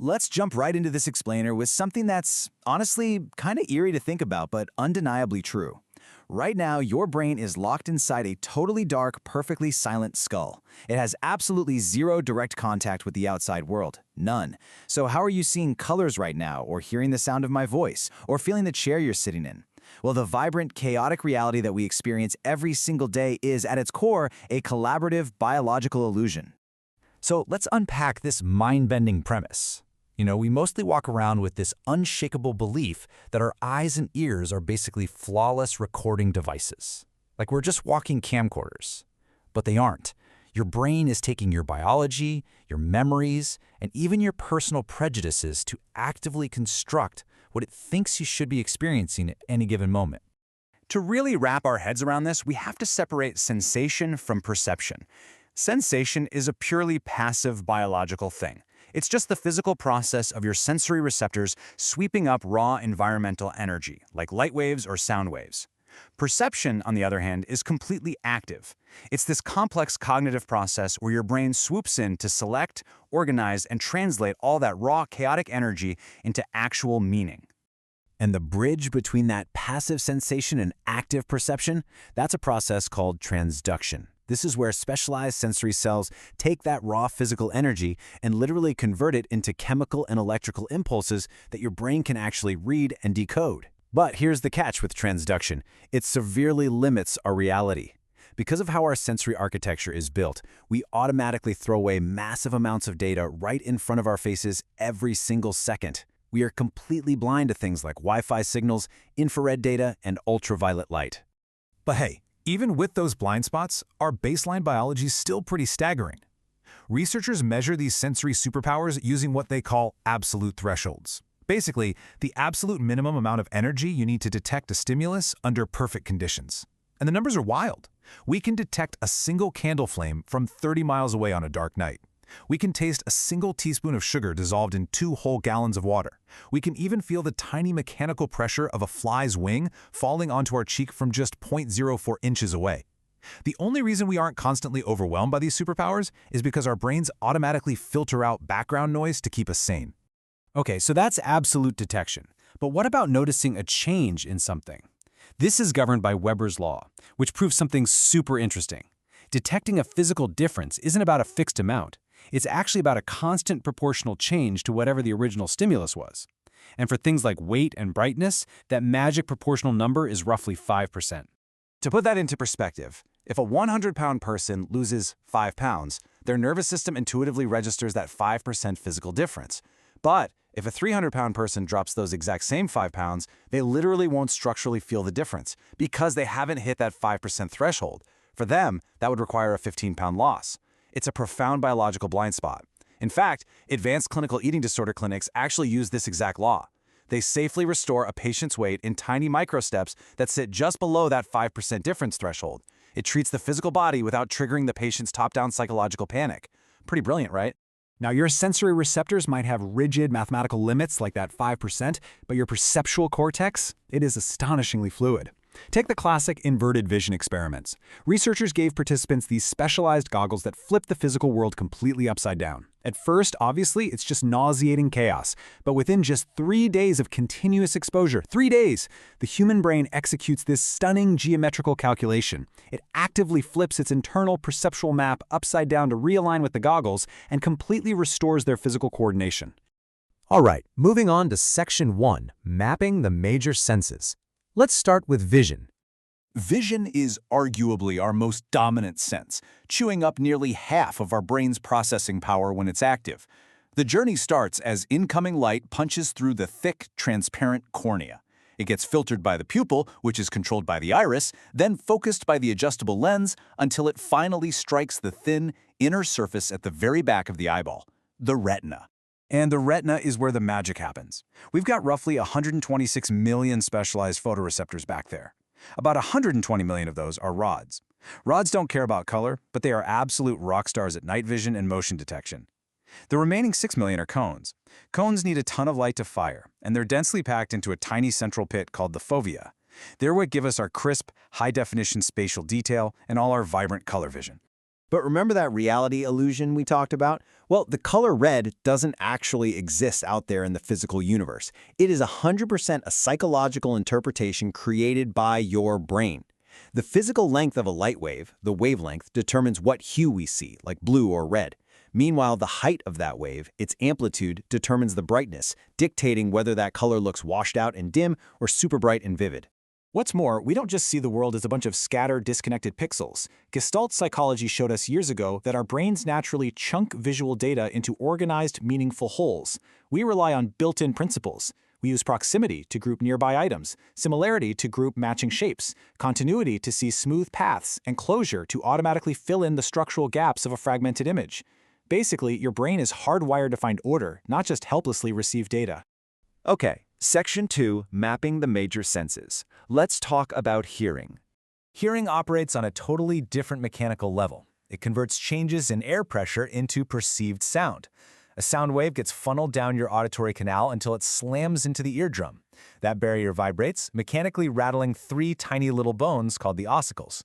Let's jump right into this explainer with something that's honestly kind of eerie to think about, but undeniably true. Right now, your brain is locked inside a totally dark, perfectly silent skull. It has absolutely zero direct contact with the outside world. None. So how are you seeing colors right now, or hearing the sound of my voice, or feeling the chair you're sitting in? Well, the vibrant, chaotic reality that we experience every single day is, at its core, a collaborative biological illusion. So let's unpack this mind-bending premise. We mostly walk around with this unshakable belief that our eyes and ears are basically flawless recording devices. Like we're just walking camcorders. But they aren't. Your brain is taking your biology, your memories, and even your personal prejudices to actively construct what it thinks you should be experiencing at any given moment. To really wrap our heads around this, we have to separate sensation from perception. Sensation is a purely passive biological thing. It's just the physical process of your sensory receptors sweeping up raw environmental energy, like light waves or sound waves. Perception, on the other hand, is completely active. It's this complex cognitive process where your brain swoops in to select, organize, and translate all that raw, chaotic energy into actual meaning. And the bridge between that passive sensation and active perception, that's a process called transduction. This is where specialized sensory cells take that raw physical energy and literally convert it into chemical and electrical impulses that your brain can actually read and decode. But here's the catch with transduction. It severely limits our reality. Because of how our sensory architecture is built, we automatically throw away massive amounts of data right in front of our faces every single second. We are completely blind to things like Wi-Fi signals, infrared data, and ultraviolet light. But hey, even with those blind spots, our baseline biology is still pretty staggering. Researchers measure these sensory superpowers using what they call absolute thresholds. Basically, the absolute minimum amount of energy you need to detect a stimulus under perfect conditions. And the numbers are wild. We can detect a single candle flame from 30 miles away on a dark night. We can taste a single teaspoon of sugar dissolved in 2 whole gallons of water. We can even feel the tiny mechanical pressure of a fly's wing falling onto our cheek from just 0.04 inches away. The only reason we aren't constantly overwhelmed by these superpowers is because our brains automatically filter out background noise to keep us sane. Okay, so that's absolute detection. But what about noticing a change in something? This is governed by Weber's law, which proves something super interesting. Detecting a physical difference isn't about a fixed amount. It's actually about a constant proportional change to whatever the original stimulus was. And for things like weight and brightness, that magic proportional number is roughly 5%. To put that into perspective, if a 100-pound person loses 5 pounds, their nervous system intuitively registers that 5% physical difference. But if a 300-pound person drops those exact same 5 pounds, they literally won't structurally feel the difference because they haven't hit that 5% threshold. For them, that would require a 15-pound loss. It's a profound biological blind spot. In fact, advanced clinical eating disorder clinics actually use this exact law. They safely restore a patient's weight in tiny microsteps that sit just below that 5% difference threshold. It treats the physical body without triggering the patient's top-down psychological panic. Pretty brilliant, right? Now, your sensory receptors might have rigid mathematical limits like that 5%, but your perceptual cortex, it is astonishingly fluid. Take the classic inverted vision experiments. Researchers gave participants these specialized goggles that flip the physical world completely upside down. At first, obviously, it's just nauseating chaos. But within just 3 days of continuous exposure, 3 days, the human brain executes this stunning geometrical calculation. It actively flips its internal perceptual map upside down to realign with the goggles and completely restores their physical coordination. All right, moving on to Section 1, Mapping the Major Senses. Let's start with vision. Vision is arguably our most dominant sense, chewing up nearly half of our brain's processing power when it's active. The journey starts as incoming light punches through the thick, transparent cornea. It gets filtered by the pupil, which is controlled by the iris, then focused by the adjustable lens until it finally strikes the thin, inner surface at the very back of the eyeball, the retina. And the retina is where the magic happens. We've got roughly 126 million specialized photoreceptors back there. About 120 million of those are rods. Rods don't care about color, but they are absolute rock stars at night vision and motion detection. The remaining 6 million are cones. Cones need a ton of light to fire, and they're densely packed into a tiny central pit called the fovea. They're what give us our crisp, high-definition spatial detail and all our vibrant color vision. But remember that reality illusion we talked about? Well, the color red doesn't actually exist out there in the physical universe. It is 100% a psychological interpretation created by your brain. The physical length of a light wave, the wavelength, determines what hue we see, like blue or red. Meanwhile, the height of that wave, its amplitude, determines the brightness, dictating whether that color looks washed out and dim or super bright and vivid. What's more, we don't just see the world as a bunch of scattered, disconnected pixels. Gestalt psychology showed us years ago that our brains naturally chunk visual data into organized, meaningful wholes. We rely on built-in principles. We use proximity to group nearby items, similarity to group matching shapes, continuity to see smooth paths, and closure to automatically fill in the structural gaps of a fragmented image. Basically, your brain is hardwired to find order, not just helplessly receive data. Okay, Section 2, Mapping the Major Senses. Let's talk about hearing. Hearing operates on a totally different mechanical level. It converts changes in air pressure into perceived sound. A sound wave gets funneled down your auditory canal until it slams into the eardrum. That barrier vibrates, mechanically rattling 3 tiny little bones called the ossicles.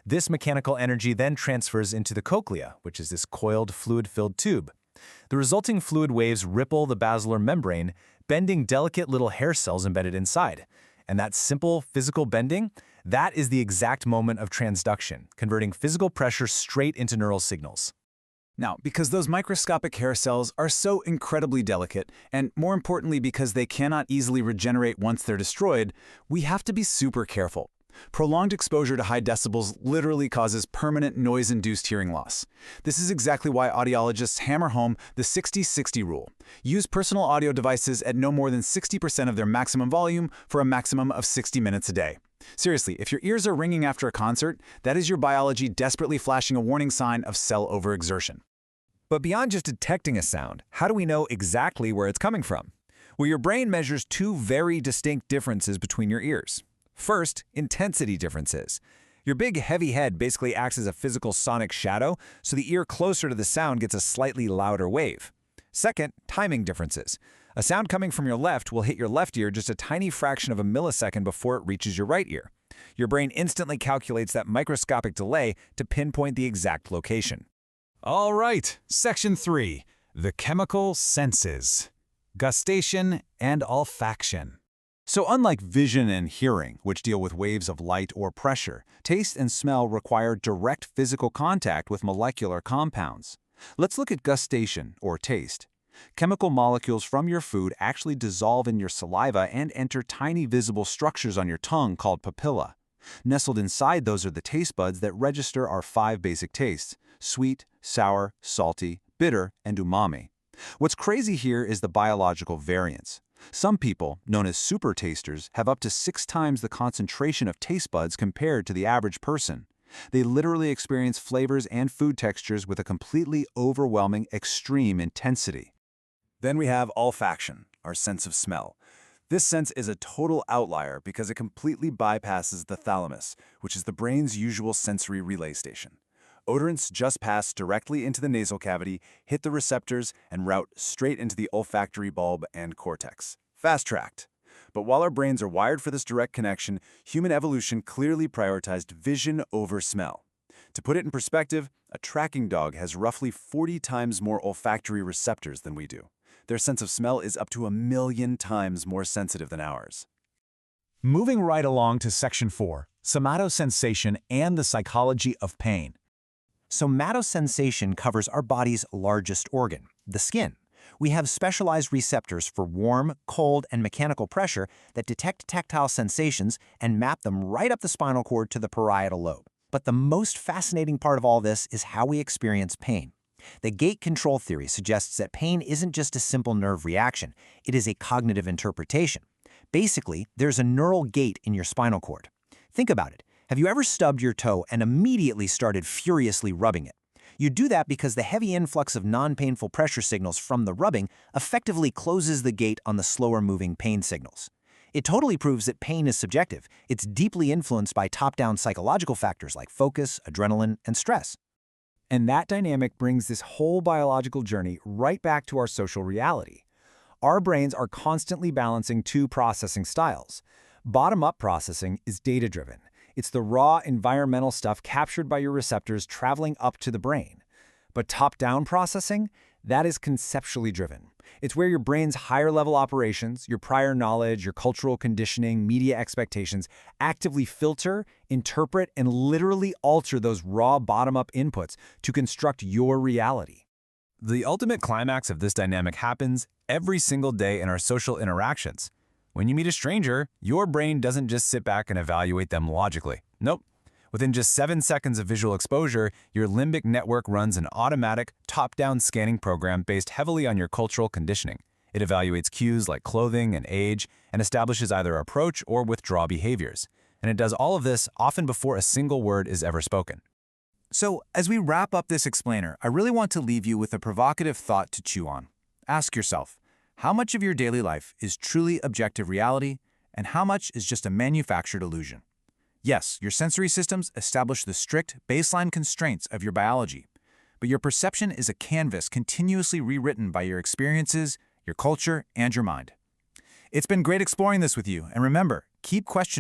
This mechanical energy then transfers into the cochlea, which is this coiled, fluid-filled tube. The resulting fluid waves ripple the basilar membrane, bending delicate little hair cells embedded inside. And that simple physical bending, that is the exact moment of transduction, converting physical pressure straight into neural signals. Now, because those microscopic hair cells are so incredibly delicate, and more importantly because they cannot easily regenerate once they're destroyed, we have to be super careful. Prolonged exposure to high decibels literally causes permanent noise-induced hearing loss. This is exactly why audiologists hammer home the 60-60 rule. Use personal audio devices at no more than 60% of their maximum volume for a maximum of 60 minutes a day. Seriously, if your ears are ringing after a concert, that is your biology desperately flashing a warning sign of cell overexertion. But beyond just detecting a sound, how do we know exactly where it's coming from? Well, your brain measures 2 very distinct differences between your ears. First, intensity differences. Your big, heavy head basically acts as a physical sonic shadow, so the ear closer to the sound gets a slightly louder wave. Second, timing differences. A sound coming from your left will hit your left ear just a tiny fraction of a millisecond before it reaches your right ear. Your brain instantly calculates that microscopic delay to pinpoint the exact location. All right, Section 3, the chemical senses. Gustation and olfaction. So unlike vision and hearing, which deal with waves of light or pressure, taste and smell require direct physical contact with molecular compounds. Let's look at gustation, or taste. Chemical molecules from your food actually dissolve in your saliva and enter tiny visible structures on your tongue called papilla. Nestled inside those are the taste buds that register our 5 basic tastes: sweet, sour, salty, bitter, and umami. What's crazy here is the biological variance. Some people, known as super tasters, have up to 6 times the concentration of taste buds compared to the average person. They literally experience flavors and food textures with a completely overwhelming extreme intensity. Then we have olfaction, our sense of smell. This sense is a total outlier because it completely bypasses the thalamus, which is the brain's usual sensory relay station. Odorants just pass directly into the nasal cavity, hit the receptors, and route straight into the olfactory bulb and cortex. Fast-tracked. But while our brains are wired for this direct connection, human evolution clearly prioritized vision over smell. To put it in perspective, a tracking dog has roughly 40 times more olfactory receptors than we do. Their sense of smell is up to 1,000,000 times more sensitive than ours. Moving right along to Section 4, somatosensation and the psychology of pain. Somatosensation covers our body's largest organ, the skin. We have specialized receptors for warm, cold, and mechanical pressure that detect tactile sensations and map them right up the spinal cord to the parietal lobe. But the most fascinating part of all this is how we experience pain. The gate control theory suggests that pain isn't just a simple nerve reaction, it is a cognitive interpretation. Basically, there's a neural gate in your spinal cord. Think about it. Have you ever stubbed your toe and immediately started furiously rubbing it? You do that because the heavy influx of non-painful pressure signals from the rubbing effectively closes the gate on the slower-moving pain signals. It totally proves that pain is subjective. It's deeply influenced by top-down psychological factors like focus, adrenaline, and stress. And that dynamic brings this whole biological journey right back to our social reality. Our brains are constantly balancing 2 processing styles. Bottom-up processing is data-driven. It's the raw environmental stuff captured by your receptors traveling up to the brain. But top-down processing, that is conceptually driven. It's where your brain's higher-level operations, your prior knowledge, your cultural conditioning, media expectations, actively filter, interpret, and literally alter those raw bottom-up inputs to construct your reality. The ultimate climax of this dynamic happens every single day in our social interactions. When you meet a stranger, your brain doesn't just sit back and evaluate them logically. Nope. Within just 7 seconds of visual exposure, your limbic network runs an automatic, top-down scanning program based heavily on your cultural conditioning. It evaluates cues like clothing and age and establishes either approach or withdraw behaviors. And it does all of this often before a single word is ever spoken. So, as we wrap up this explainer, I really want to leave you with a provocative thought to chew on. Ask yourself, how much of your daily life is truly objective reality, and how much is just a manufactured illusion? Yes, your sensory systems establish the strict baseline constraints of your biology, but your perception is a canvas continuously rewritten by your experiences, your culture, and your mind. It's been great exploring this with you, and remember, keep questioning.